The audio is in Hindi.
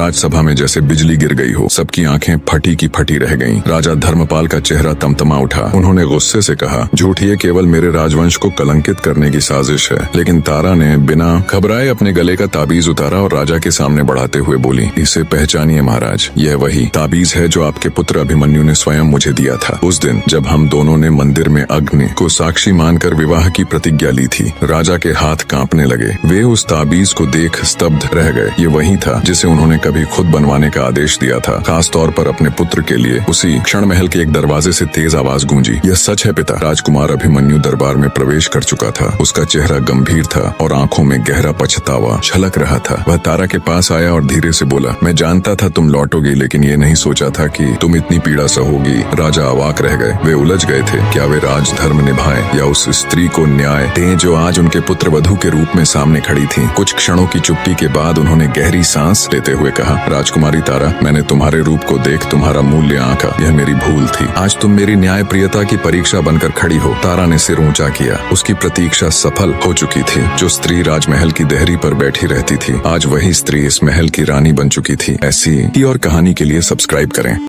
राजसभा में जैसे बिजली गिर गई हो। सबकी आंखें फटी की फटी रह गईं। राजा धर्मपाल का चेहरा तमतमा उठा। उन्होंने गुस्से से कहा, झूठ ये केवल मेरे राजवंश को कलंकित करने की साजिश है। लेकिन तारा ने बिना घबराए अपने गले का ताबीज उतारा और राजा के सामने बढ़ाते हुए बोली, इसे पहचानिए महाराज, यह वही ताबीज है जो आपके पुत्र अभिमन्यु ने स्वयं मुझे दिया था उस दिन जब हम दोनों ने मंदिर में अग्नि को साक्षी मानकर विवाह की प्रतिज्ञा ली थी। राजा के हाथ कांपने लगे। वे उस ताबीज को देख स्तब्ध रह गए। ये वही था जिसे उन्होंने कभी खुद बनवाने का आदेश दिया था, खास तौर पर अपने पुत्र के लिए। उसी क्षण महल के एक दरवाजे से तेज आवाज गूंजी, यह सच है पिता। राजकुमार अभिमन्यु दरबार में प्रवेश कर चुका था। उसका चेहरा गंभीर था और आंखों में गहरा पछतावा झलक रहा था। वह तारा के पास आया और धीरे से बोला, मैं जानता था तुम लौटोगी, लेकिन ये नहीं सोचा था कि तुम इतनी पीड़ा सहोगी। राजा अवाक रह गए। वे उलझ गए थे। क्या वे राजधर्म निभाएं या उस स्त्री को न्याय दें जो आज उनके पुत्र वधू के रूप में सामने खड़ी थी। कुछ क्षणों की चुप्पी के बाद उन्होंने गहरी सांस लेते हुए कहा, राजकुमारी तारा, मैंने तुम्हारे रूप को देख तुम्हारा मूल्य आंका। यह मेरी भूल थी। आज तुम मेरी न्याय प्रियता की परीक्षा बनकर खड़ी हो। तारा ने सिर ऊंचा किया। उसकी प्रतीक्षा सफल हो चुकी थी। जो स्त्री राजमहल की देहरी पर बैठी रहती थी, आज वही स्त्री इस महल की रानी बन चुकी थी। ऐसी ही और कहानी के लिए सब्सक्राइब करें।